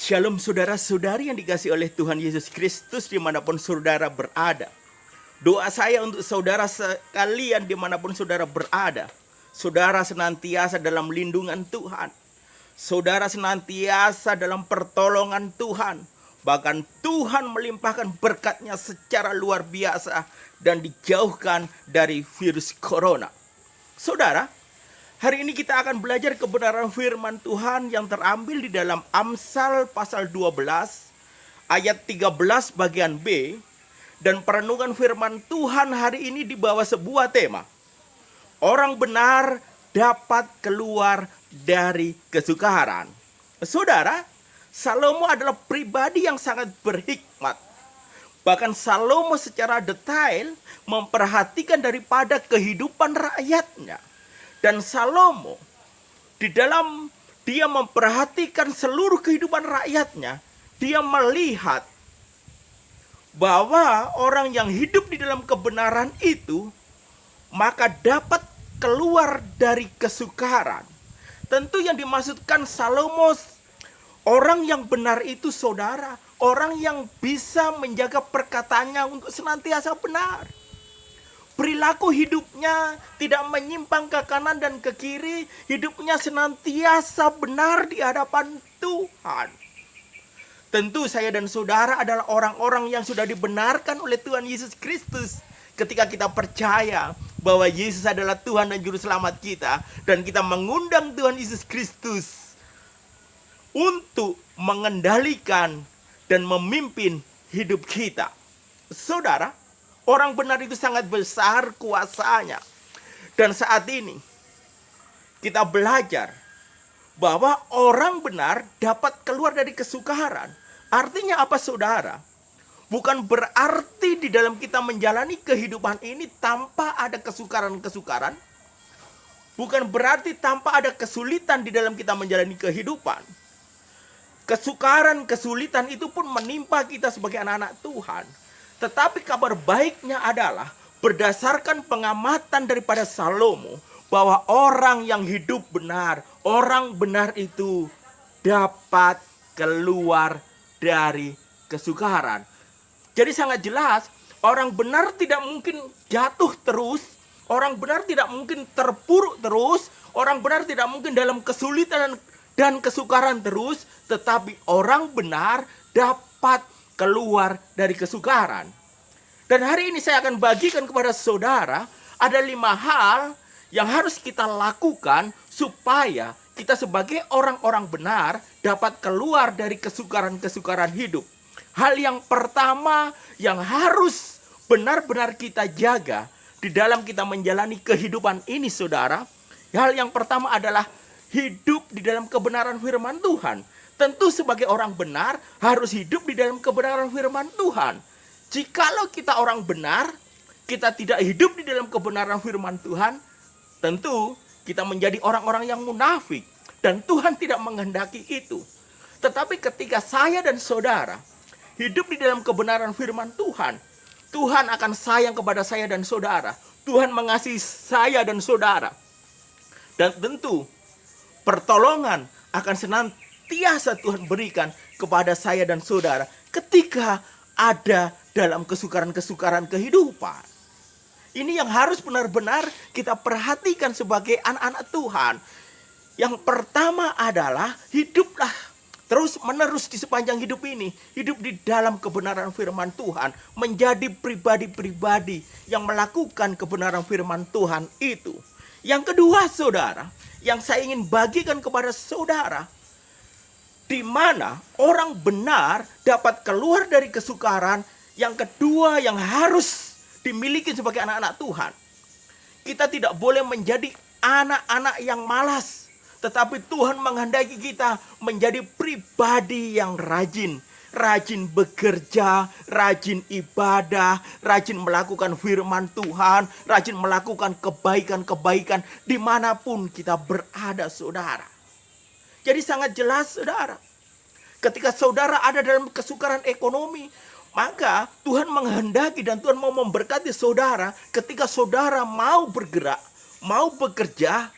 Shalom saudara-saudari yang dikasihi oleh Tuhan Yesus Kristus dimanapun saudara berada. Doa saya untuk saudara sekalian dimanapun saudara berada. Saudara senantiasa dalam lindungan Tuhan. Saudara senantiasa dalam pertolongan Tuhan. Bahkan Tuhan melimpahkan berkat-Nya secara luar biasa dan dijauhkan dari virus corona. Saudara, hari ini kita akan belajar kebenaran firman Tuhan yang terambil di dalam Amsal pasal 12 ayat 13 bagian B. Dan perenungan firman Tuhan hari ini di bawah sebuah tema. Orang benar dapat keluar dari kesukaran. Saudara, Salomo adalah pribadi yang sangat berhikmat. Bahkan Salomo secara detail memperhatikan daripada kehidupan rakyatnya. Dan Salomo di dalam dia memperhatikan seluruh kehidupan rakyatnya, dia melihat bahwa orang yang hidup di dalam kebenaran itu maka dapat keluar dari kesukaran. Tentu yang dimaksudkan Salomo, orang yang benar itu saudara, orang yang bisa menjaga perkataannya untuk senantiasa benar. Perilaku hidupnya tidak menyimpang ke kanan dan ke kiri. Hidupnya senantiasa benar di hadapan Tuhan. Tentu saya dan saudara adalah orang-orang yang sudah dibenarkan oleh Tuhan Yesus Kristus. Ketika kita percaya bahwa Yesus adalah Tuhan dan Juru Selamat kita. Dan kita mengundang Tuhan Yesus Kristus untuk mengendalikan dan memimpin hidup kita. Saudara, orang benar itu sangat besar kuasanya. Dan saat ini kita belajar bahwa orang benar dapat keluar dari kesukaran. Artinya apa saudara? Bukan berarti di dalam kita menjalani kehidupan ini tanpa ada kesukaran-kesukaran. Bukan berarti tanpa ada kesulitan di dalam kita menjalani kehidupan. Kesukaran, kesulitan itu pun menimpa kita sebagai anak-anak Tuhan. Tetapi kabar baiknya adalah berdasarkan pengamatan daripada Salomo bahwa orang yang hidup benar, orang benar itu dapat keluar dari kesukaran. Jadi sangat jelas, orang benar tidak mungkin jatuh terus, orang benar tidak mungkin terpuruk terus, orang benar tidak mungkin dalam kesulitan dan kesukaran terus, tetapi orang benar dapat keluar dari kesukaran. Dan hari ini saya akan bagikan kepada saudara ada 5 hal yang harus kita lakukan supaya kita sebagai orang-orang benar dapat keluar dari kesukaran-kesukaran hidup. Hal yang pertama yang harus benar-benar kita jaga di dalam kita menjalani kehidupan ini saudara. Hal yang pertama adalah hidup di dalam kebenaran firman Tuhan. Tentu sebagai orang benar harus hidup di dalam kebenaran firman Tuhan. Jikalau kita orang benar, kita tidak hidup di dalam kebenaran firman Tuhan, tentu kita menjadi orang-orang yang munafik. Dan Tuhan tidak menghendaki itu. Tetapi ketika saya dan saudara hidup di dalam kebenaran firman Tuhan, Tuhan akan sayang kepada saya dan saudara. Tuhan mengasihi saya dan saudara. Dan tentu pertolongan akan senantiasa Tuhan berikan kepada saya dan saudara ketika ada dalam kesukaran-kesukaran kehidupan. Ini yang harus benar-benar kita perhatikan sebagai anak-anak Tuhan. Yang pertama adalah hiduplah terus-menerus di sepanjang hidup ini. Hidup di dalam kebenaran firman Tuhan. Menjadi pribadi-pribadi yang melakukan kebenaran firman Tuhan itu. Yang kedua saudara, yang saya ingin bagikan kepada saudara, di mana orang benar dapat keluar dari kesukaran. Yang kedua yang harus dimiliki sebagai anak-anak Tuhan, kita tidak boleh menjadi anak-anak yang malas, tetapi Tuhan menghendaki kita menjadi pribadi yang rajin. Rajin bekerja, rajin ibadah, rajin melakukan firman Tuhan, rajin melakukan kebaikan-kebaikan dimanapun kita berada saudara. Jadi sangat jelas saudara, ketika saudara ada dalam kesukaran ekonomi, maka Tuhan menghendaki dan Tuhan mau memberkati saudara ketika saudara mau bergerak, mau bekerja,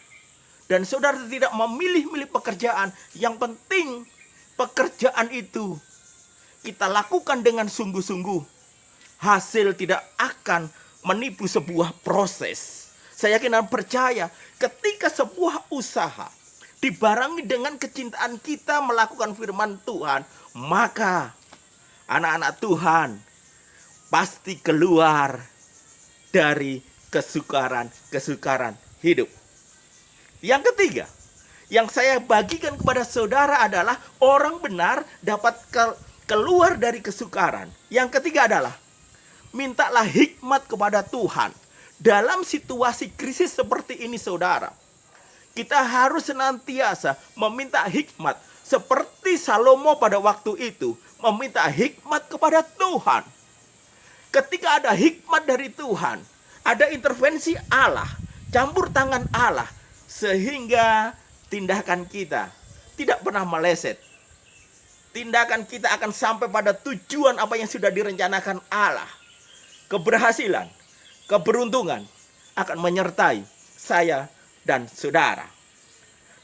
dan saudara tidak memilih-milih pekerjaan. Yang penting pekerjaan itu kita lakukan dengan sungguh-sungguh, hasil tidak akan menipu sebuah proses. Saya yakin dan percaya ketika sebuah usaha dibarengi dengan kecintaan kita melakukan firman Tuhan, maka anak-anak Tuhan pasti keluar dari kesukaran hidup. Yang ketiga, yang saya bagikan kepada saudara adalah orang benar dapat keluar dari kesukaran. Yang ketiga adalah mintalah hikmat kepada Tuhan. Dalam situasi krisis seperti ini saudara, kita harus senantiasa meminta hikmat. Seperti Salomo pada waktu itu meminta hikmat kepada Tuhan. Ketika ada hikmat dari Tuhan, ada intervensi Allah, campur tangan Allah, sehingga tindakan kita tidak pernah meleset. Tindakan kita akan sampai pada tujuan apa yang sudah direncanakan Allah. Keberhasilan, keberuntungan akan menyertai saya dan saudara.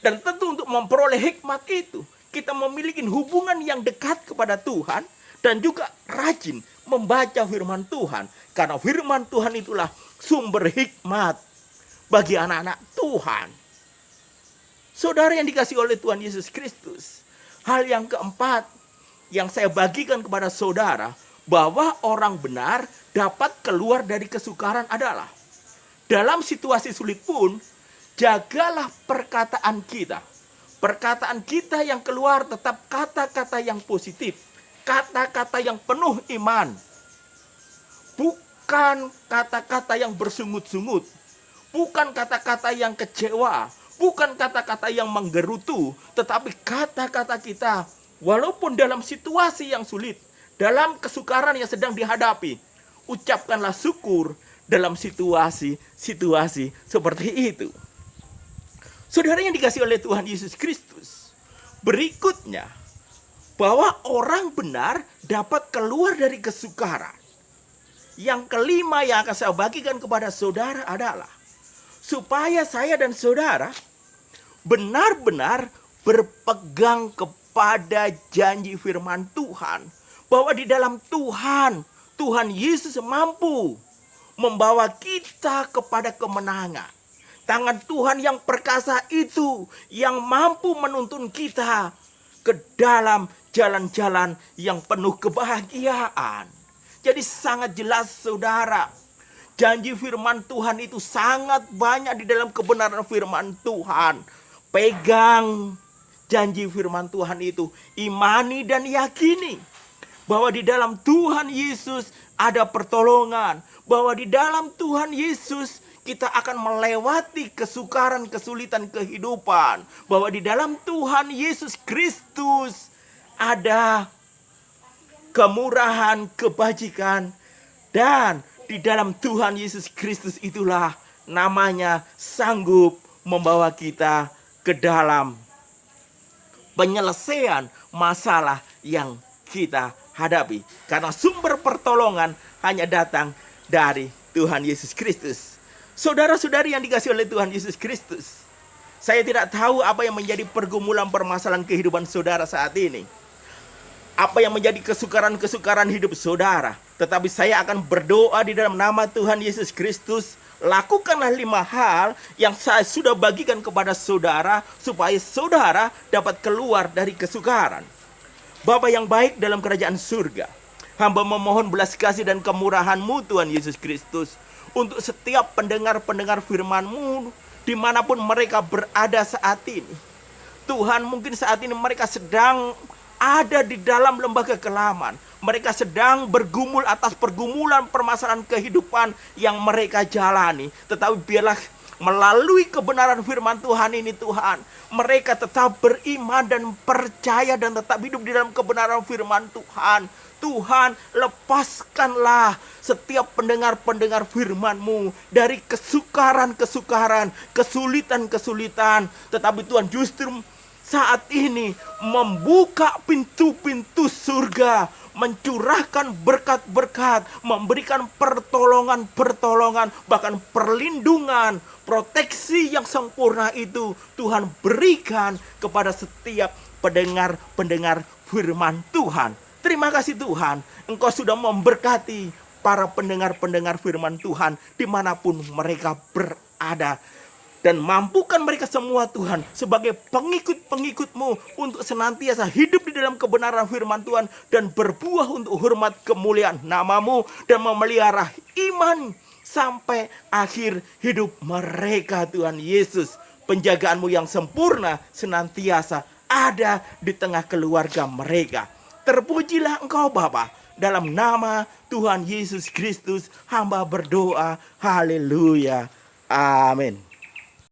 Dan tentu untuk memperoleh hikmat itu, kita memiliki hubungan yang dekat kepada Tuhan dan juga rajin membaca firman Tuhan. Karena firman Tuhan itulah sumber hikmat bagi anak-anak Tuhan. Saudara yang dikasihi oleh Tuhan Yesus Kristus, hal yang keempat yang saya bagikan kepada saudara, bahwa orang benar dapat keluar dari kesukaran adalah dalam situasi sulit pun, jagalah perkataan kita. Perkataan kita yang keluar tetap kata-kata yang positif, kata-kata yang penuh iman, bukan kata-kata yang bersungut-sungut, bukan kata-kata yang kecewa, bukan kata-kata yang menggerutu, tetapi kata-kata kita walaupun dalam situasi yang sulit, dalam kesukaran yang sedang dihadapi, ucapkanlah syukur dalam situasi seperti itu. Saudara yang dikasihi oleh Tuhan Yesus Kristus, berikutnya bahwa orang benar dapat keluar dari kesukaran. Yang kelima yang akan saya bagikan kepada saudara adalah supaya saya dan saudara benar-benar berpegang kepada janji firman Tuhan, bahwa di dalam Tuhan Yesus mampu membawa kita kepada kemenangan. Tangan Tuhan yang perkasa itu yang mampu menuntun kita ke dalam jalan-jalan yang penuh kebahagiaan. Jadi sangat jelas saudara, janji firman Tuhan itu sangat banyak di dalam kebenaran firman Tuhan. Pegang janji firman Tuhan itu, imani dan yakini bahwa di dalam Tuhan Yesus ada pertolongan, bahwa di dalam Tuhan Yesus kita akan melewati kesukaran, kesulitan kehidupan, bahwa di dalam Tuhan Yesus Kristus ada kemurahan, kebajikan, dan di dalam Tuhan Yesus Kristus itulah namanya sanggup membawa kita ke dalam penyelesaian masalah yang kita hadapi. Karena sumber pertolongan hanya datang dari Tuhan Yesus Kristus. Saudara-saudari yang dikasihi oleh Tuhan Yesus Kristus, saya tidak tahu apa yang menjadi pergumulan permasalahan kehidupan saudara saat ini, apa yang menjadi kesukaran-kesukaran hidup saudara. Tetapi saya akan berdoa di dalam nama Tuhan Yesus Kristus. Lakukanlah 5 hal yang saya sudah bagikan kepada saudara, supaya saudara dapat keluar dari kesukaran. Bapa yang baik dalam kerajaan surga, hamba memohon belas kasih dan kemurahan-Mu Tuhan Yesus Kristus, untuk setiap pendengar-pendengar firman-Mu dimanapun mereka berada saat ini. Tuhan, mungkin saat ini mereka sedang ada di dalam lembah kekelaman. Mereka sedang bergumul atas pergumulan permasalahan kehidupan yang mereka jalani. Tetapi biarlah melalui kebenaran firman Tuhan ini Tuhan, mereka tetap beriman dan percaya dan tetap hidup di dalam kebenaran firman Tuhan. Tuhan, lepaskanlah setiap pendengar-pendengar firman-Mu dari kesukaran-kesukaran, kesulitan-kesulitan. Tetapi Tuhan justru saat ini membuka pintu-pintu surga, mencurahkan berkat-berkat, memberikan pertolongan-pertolongan, bahkan perlindungan, proteksi yang sempurna itu Tuhan berikan kepada setiap pendengar-pendengar firman Tuhan. Terima kasih Tuhan, Engkau sudah memberkati para pendengar-pendengar firman Tuhan dimanapun mereka berada. Dan mampukan mereka semua Tuhan sebagai pengikut-pengikut-Mu untuk senantiasa hidup di dalam kebenaran firman Tuhan dan berbuah untuk hormat kemuliaan nama-Mu dan memelihara iman sampai akhir hidup mereka Tuhan Yesus. Penjagaan-Mu yang sempurna senantiasa ada di tengah keluarga mereka. Terpujilah Engkau Bapa. Dalam nama Tuhan Yesus Kristus hamba berdoa. Haleluya. Amin.